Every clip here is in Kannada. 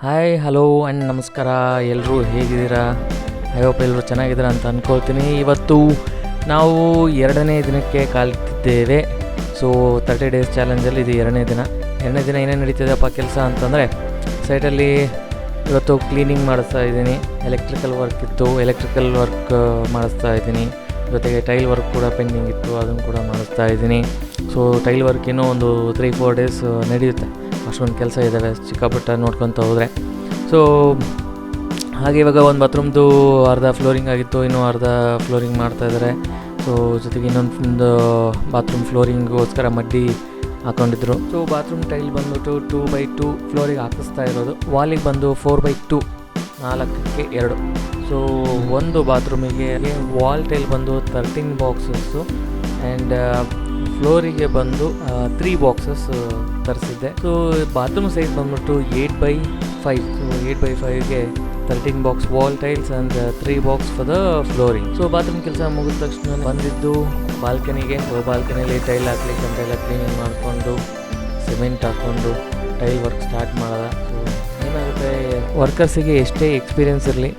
ಹಾಯ್ ಹಲೋ ಆ್ಯಂಡ್ ನಮಸ್ಕಾರ. ಎಲ್ಲರೂ ಹೇಗಿದ್ದೀರಾ? ಐ ಹೋಪ್ ಎಲ್ಲರೂ ಚೆನ್ನಾಗಿದ್ದೀರಾ ಅಂತ ಅಂದ್ಕೊಳ್ತೀನಿ. ಇವತ್ತು ನಾವು 2ನೇ ದಿನಕ್ಕೆ ಕಾಲಿಟ್ಟಿದ್ದೇವೆ. ಸೊ 30 ಡೇಸ್ ಚಾಲೆಂಜಲ್ಲಿ ಇದು 2ನೇ ದಿನ. ಏನೇನು ನಡೀತಿದೆಯಪ್ಪ ಕೆಲಸ ಅಂತಂದರೆ, ಸೈಟಲ್ಲಿ ಇವತ್ತು ಕ್ಲೀನಿಂಗ್ ಮಾಡಿಸ್ತಾ ಇದ್ದೀನಿ. ಎಲೆಕ್ಟ್ರಿಕಲ್ ವರ್ಕ್ ಇತ್ತು, ಎಲೆಕ್ಟ್ರಿಕಲ್ ವರ್ಕ್ ಮಾಡಿಸ್ತಾ ಇದ್ದೀನಿ. ಜೊತೆಗೆ ಟೈಲ್ ವರ್ಕ್ ಕೂಡ ಪೆಂಡಿಂಗ್ ಇತ್ತು, ಅದನ್ನು ಕೂಡ ಮಾಡಿಸ್ತಾ ಇದ್ದೀನಿ. ಸೊ ಟೈಲ್ ವರ್ಕ್ ಇನ್ನೂ ಒಂದು 3-4 ಡೇಸ್ ನಡೆಯುತ್ತೆ. ಅಷ್ಟೊಂದು ಕೆಲಸ ಇದ್ದಾವೆ ಚಿಕ್ಕಪುಟ್ಟ ನೋಡ್ಕೊತ ಹೋದರೆ. ಸೊ ಹಾಗೆ ಇವಾಗ ಒಂದು ಬಾತ್ರೂಮ್ದು ಅರ್ಧ ಫ್ಲೋರಿಂಗ್ ಆಗಿತ್ತು, ಇನ್ನೂ ಅರ್ಧ ಫ್ಲೋರಿಂಗ್ ಮಾಡ್ತಾಯಿದ್ದಾರೆ. ಸೊ ಜೊತೆಗೆ ಇನ್ನೊಂದು ಬಾತ್ರೂಮ್ ಫ್ಲೋರಿಂಗೋಸ್ಕರ ಮಡ್ಡಿ ಹಾಕ್ಕೊಂಡಿದ್ರು. ಸೊ ಬಾತ್ರೂಮ್ ಟೈಲ್ ಬಂದ್ಬಿಟ್ಟು 2x2 ಫ್ಲೋರಿಗೆ ಹಾಕಿಸ್ತಾ ಇರೋದು. ವಾಲಿಗೆ ಬಂದು 4x2 4ಕ್ಕೆ 2. ಸೊ ಒಂದು ಬಾತ್ರೂಮಿಗೆ ವಾಲ್ ಟೈಲ್ ಬಂದು 13 ಬಾಕ್ಸಸ್ಸು ಆ್ಯಂಡ್ ಫ್ಲೋರಿಗೆ ಬಂದು 3 ಬಾಕ್ಸಸ್ ತರಿಸಿದ್ದೆ. ಸೊ ಬಾತ್ರೂಮ್ ಸೈಜ್ ಬಂದ್ಬಿಟ್ಟು 8x5. ಸೊ 8x5ಗೆ 13 box wall tiles and 3 box for the flooring. So bathroom ಕೆಲಸ ಮುಗಿದ ತಕ್ಷಣ ಬಂದಿದ್ದು ಬಾಲ್ಕನಿಗೆ. ಬಾಲ್ಕನಿಯಲ್ಲಿ ಟೈಲ್ ಹಾಕ್ಲಿಕ್ಕೆ ಅಂತೆಲ್ಲ ಕ್ಲೀನಿಂಗ್ ಮಾಡಿಕೊಂಡು ಸಿಮೆಂಟ್ ಹಾಕ್ಕೊಂಡು ಟೈಲ್ ವರ್ಕ್ ಸ್ಟಾರ್ಟ್ ಮಾಡೋದ. ಸೊ ಏನಾಗುತ್ತೆ, ವರ್ಕರ್ಸಿಗೆ ಎಷ್ಟೇ ಎಕ್ಸ್ಪೀರಿಯೆನ್ಸ್ ಇರಲಿ,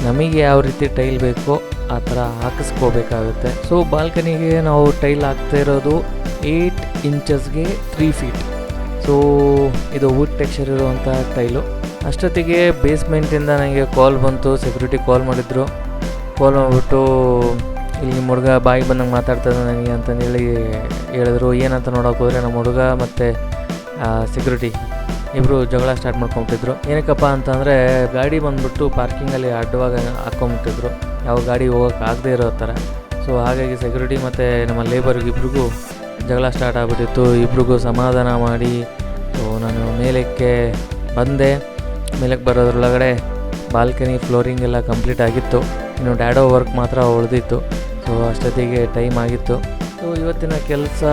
ನಮಗೆ ಯಾವ ರೀತಿ ಟೈಲ್ ಬೇಕೋ ಆ ಥರ ಹಾಕಿಸ್ಕೋಬೇಕಾಗುತ್ತೆ. ಸೊ ಬಾಲ್ಕನಿಗೆ ನಾವು ಟೈಲ್ ಹಾಕ್ತಾ ಇರೋದು 8 ಇಂಚಸ್ಗೆ 3 ಫೀಟ್. ಸೊ ಇದು ವುಡ್ ಟೆಕ್ಸ್ಚರ್ ಇರುವಂಥ ಟೈಲು. ಅಷ್ಟೊತ್ತಿಗೆ ಬೇಸ್ಮೆಂಟಿಂದ ನನಗೆ ಕಾಲ್ ಬಂತು, ಸೆಕ್ಯೂರಿಟಿ ಕಾಲ್ ಮಾಡಿದ್ರು. ಕಾಲ್ ಮಾಡಿಬಿಟ್ಟು ಇಲ್ಲಿ ನಿಮ್ಮ ಹುಡುಗ ಬಾಯಿಗೆ ಬಂದಂಗೆ ಮಾತಾಡ್ತಾಯಿದ್ದ ನನಗೆ ಅಂತಂದೇಳಿ ಹೇಳಿದ್ರು. ಏನಂತ ನೋಡೋಕೆ ಹೋದರೆ ನಮ್ಮ ಹುಡುಗ ಮತ್ತು ಸೆಕ್ಯೂರಿಟಿ ಇಬ್ಬರು ಜಗಳ ಸ್ಟಾರ್ಟ್ ಮಾಡ್ಕೊಂಬಿಟ್ಟಿದ್ರು. ಏನಕ್ಕಪ್ಪ ಅಂತಂದರೆ, ಗಾಡಿ ಬಂದುಬಿಟ್ಟು ಪಾರ್ಕಿಂಗಲ್ಲಿ ಅಡ್ಡವಾಗಿ ಹಾಕ್ಕೊಂಬಿಟ್ಟಿದ್ರು, ಯಾವ ಗಾಡಿ ಹೋಗೋಕೆ ಆಗದೆ ಇರೋ ಥರ. ಸೊ ಹಾಗಾಗಿ ಸೆಕ್ಯೂರಿಟಿ ಮತ್ತು ನಮ್ಮ ಲೇಬರ್ಗಿಬ್ರಿಗೂ ಜಗಳ ಸ್ಟಾರ್ಟ್ ಆಗಿಬಿಟ್ಟಿತ್ತು. ಇಬ್ರಿಗೂ ಸಮಾಧಾನ ಮಾಡಿ ಸೊ ನಾನು ಮೇಲಕ್ಕೆ ಬಂದೆ. ಮೇಲಕ್ಕೆ ಬರೋದ್ರೊಳಗಡೆ ಬಾಲ್ಕನಿ ಫ್ಲೋರಿಂಗ್ ಎಲ್ಲ ಕಂಪ್ಲೀಟ್ ಆಗಿತ್ತು, ಇನ್ನು ಡ್ಯಾಡೋ ವರ್ಕ್ ಮಾತ್ರ ಉಳಿದಿತ್ತು. ಸೊ ಅಷ್ಟೊತ್ತಿಗೆ ಟೈಮ್ ಆಗಿತ್ತು. ಸೊ ಇವತ್ತಿನ ಕೆಲಸ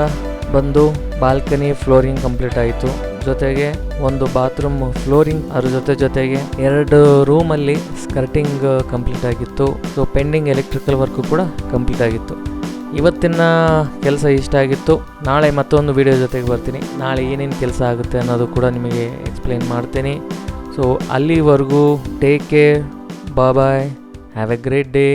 ಬಂದು ಬಾಲ್ಕನಿ ಫ್ಲೋರಿಂಗ್ ಕಂಪ್ಲೀಟ್ ಆಯಿತು, ಜೊತೆಗೆ ಒಂದು ಬಾತ್ರೂಮ್ ಫ್ಲೋರಿಂಗ್, ಅದ್ರ ಜೊತೆಗೆ 2 ರೂಮಲ್ಲಿ ಸ್ಕರ್ಟಿಂಗ್ ಕಂಪ್ಲೀಟ್ ಆಗಿತ್ತು. ಸೊ ಪೆಂಡಿಂಗ್ ಎಲೆಕ್ಟ್ರಿಕಲ್ ವರ್ಕು ಕೂಡ ಕಂಪ್ಲೀಟ್ ಆಗಿತ್ತು. ಇವತ್ತಿನ ಕೆಲಸ ಇಷ್ಟ ಆಗಿತ್ತು. ನಾಳೆ ಮತ್ತೊಂದು ವಿಡಿಯೋ ಜೊತೆಗೆ ಬರ್ತೀನಿ. ನಾಳೆ ಏನೇನು ಕೆಲಸ ಆಗುತ್ತೆ ಅನ್ನೋದು ಕೂಡ ನಿಮಗೆ ಎಕ್ಸ್ಪ್ಲೈನ್ ಮಾಡ್ತೀನಿ. ಸೊ ಅಲ್ಲಿವರೆಗೂ take care, bye, have a great day.